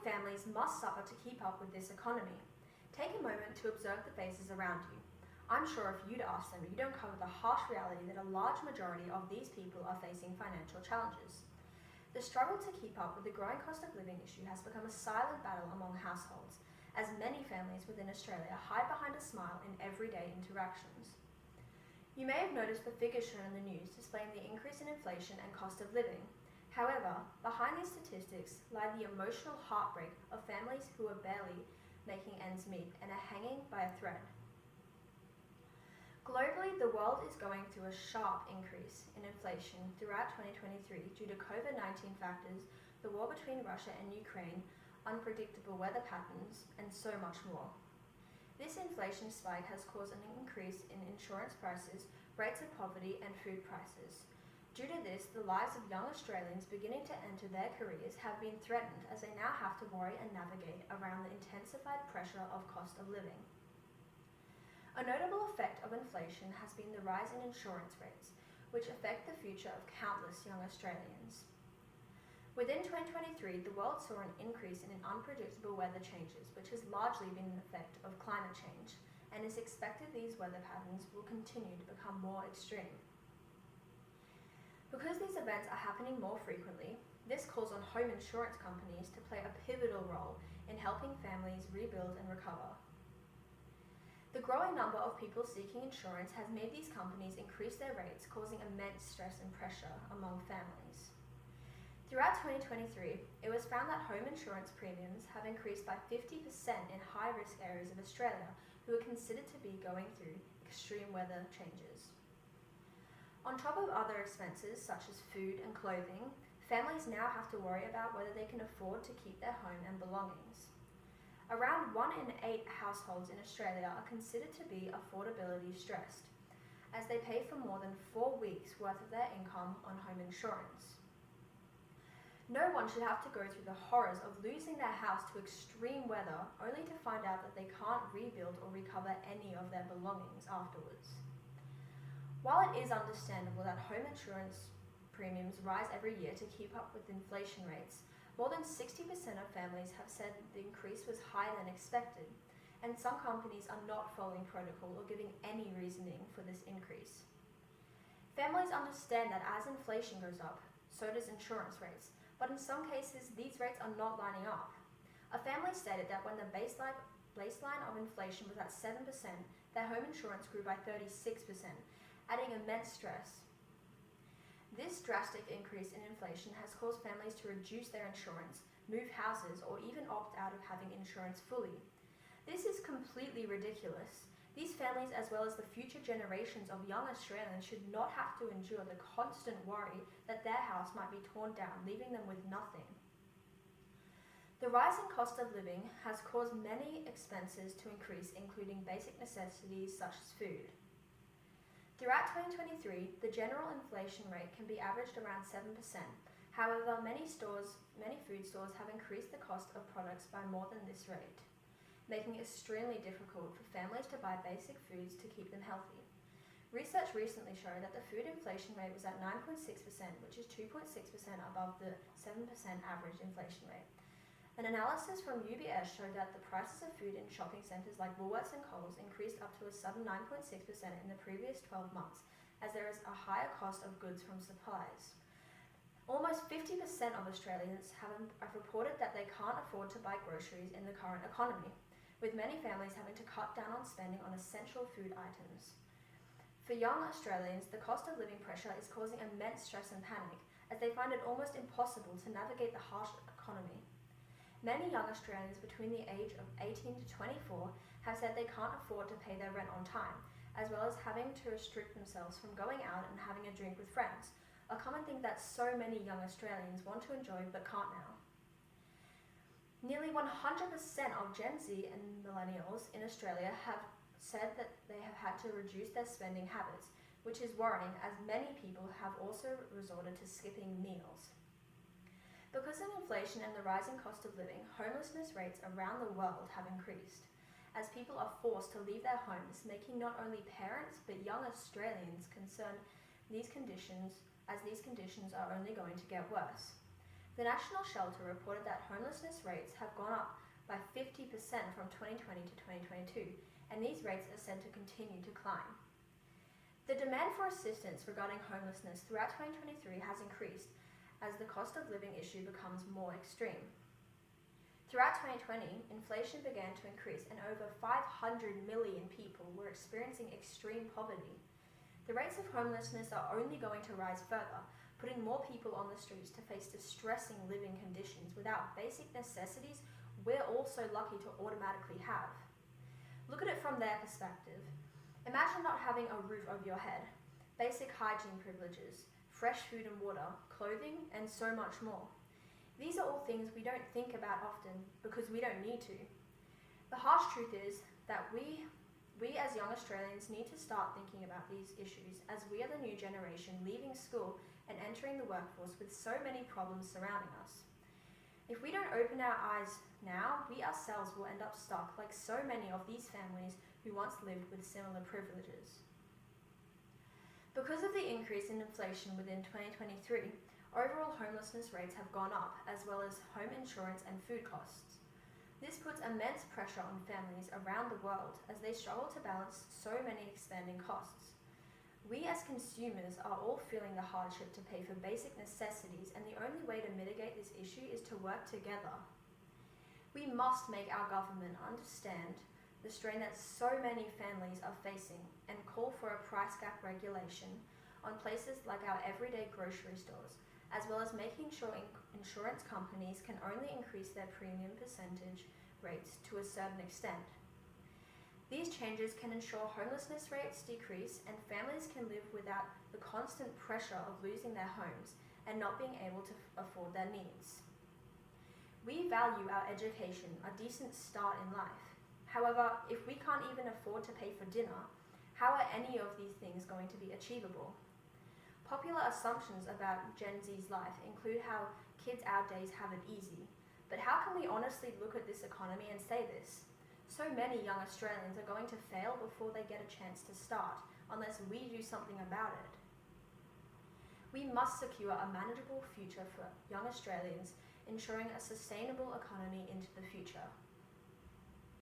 families must suffer to keep up with this economy. Take a moment to observe the faces around you. I'm sure if you'd ask them, you don't cover the harsh reality that a large majority of these people are facing financial challenges. The struggle to keep up with the growing cost of living issue has become a silent battle among households, as many families within Australia hide behind a smile in everyday interactions. You may have noticed the figures shown in the news displaying the increase in inflation and cost of living. However, behind these statistics lie the emotional heartbreak of families who are barely making ends meet and are hanging by a thread. Globally, the world is going through a sharp increase in inflation throughout 2023 due to COVID-19 factors, the war between Russia and Ukraine, unpredictable weather patterns, and so much more. This inflation spike has caused an increase in insurance prices, rates of poverty, and food prices. Due to this, the lives of young Australians beginning to enter their careers have been threatened as they now have to worry and navigate around the intensified pressure of cost of living. A notable effect of inflation has been the rise in insurance rates, which affect the future of countless young Australians. Within 2023, the world saw an increase in unpredictable weather changes, which has largely been an effect of climate change, and it's expected these weather patterns will continue to become more extreme. Because these events are happening more frequently, this calls on home insurance companies to play a pivotal role in helping families rebuild and recover. The growing number of people seeking insurance has made these companies increase their rates, causing immense stress and pressure among families. Throughout 2023, it was found that home insurance premiums have increased by 50% in high-risk areas of Australia who are considered to be going through extreme weather changes. On top of other expenses such as food and clothing, families now have to worry about whether they can afford to keep their home and belongings. Around 1 in 8 households in Australia are considered to be affordability stressed, as they pay for more than 4 weeks' worth of their income on home insurance. No one should have to go through the horrors of losing their house to extreme weather only to find out that they can't rebuild or recover any of their belongings afterwards. While it is understandable that home insurance premiums rise every year to keep up with inflation rates, more than 60% of families have said the increase was higher than expected, and some companies are not following protocol or giving any reasoning for this increase. Families understand that as inflation goes up, so does insurance rates, but in some cases these rates are not lining up. A family stated that when the baseline of inflation was at 7%, their home insurance grew by 36%, adding immense stress. This drastic increase in inflation has caused families to reduce their insurance, move houses, or even opt out of having insurance fully. This is completely ridiculous. These families, as well as the future generations of young Australians, should not have to endure the constant worry that their house might be torn down, leaving them with nothing. The rising cost of living has caused many expenses to increase, including basic necessities such as food. Throughout 2023, the general inflation rate can be averaged around 7%. However, many food stores have increased the cost of products by more than this rate, making it extremely difficult for families to buy basic foods to keep them healthy. Research recently showed that the food inflation rate was at 9.6%, which is 2.6% above the 7% average inflation rate. An analysis from UBS showed that the prices of food in shopping centres like Woolworths and Coles increased up to a sudden 9.6% in the previous 12 months, as there is a higher cost of goods from supplies. Almost 50% of Australians have reported that they can't afford to buy groceries in the current economy, with many families having to cut down on spending on essential food items. For young Australians, the cost of living pressure is causing immense stress and panic, as they find it almost impossible to navigate the harsh economy. Many young Australians between the age of 18 to 24 have said they can't afford to pay their rent on time, as well as having to restrict themselves from going out and having a drink with friends, a common thing that so many young Australians want to enjoy but can't now. Nearly 100% of Gen Z and millennials in Australia have said that they have had to reduce their spending habits, which is worrying as many people have also resorted to skipping meals. Because of inflation and the rising cost of living, homelessness rates around the world have increased, as people are forced to leave their homes, making not only parents but young Australians concerned these conditions are only going to get worse. The National Shelter reported that homelessness rates have gone up by 50% from 2020 to 2022, and these rates are said to continue to climb. The demand for assistance regarding homelessness throughout 2023 has increased as the cost of living issue becomes more extreme. Throughout 2020, inflation began to increase and over 500 million people were experiencing extreme poverty. The rates of homelessness are only going to rise further, putting more people on the streets to face distressing living conditions without basic necessities we're also lucky to automatically have. Look at it from their perspective. Imagine not having a roof over your head, basic hygiene privileges, fresh food and water, clothing, and so much more. These are all things we don't think about often because we don't need to. The harsh truth is that we as young Australians need to start thinking about these issues as we are the new generation leaving school and entering the workforce with so many problems surrounding us. If we don't open our eyes now, we ourselves will end up stuck like so many of these families who once lived with similar privileges. Because of the increase in inflation within 2023, overall homelessness rates have gone up, as well as home insurance and food costs. This puts immense pressure on families around the world as they struggle to balance so many expanding costs. We as consumers are all feeling the hardship to pay for basic necessities, and the only way to mitigate this issue is to work together. We must make our government understand the strain that so many families are facing and call for a price cap regulation on places like our everyday grocery stores, as well as making sure insurance companies can only increase their premium percentage rates to a certain extent. These changes can ensure homelessness rates decrease and families can live without the constant pressure of losing their homes and not being able to afford their needs. We value our education, a decent start in life. However, if we can't even afford to pay for dinner, how are any of these things going to be achievable? Popular assumptions about Gen Z's life include how kids our days have it easy. But how can we honestly look at this economy and say this? So many young Australians are going to fail before they get a chance to start, unless we do something about it. We must secure a manageable future for young Australians, ensuring a sustainable economy into the future.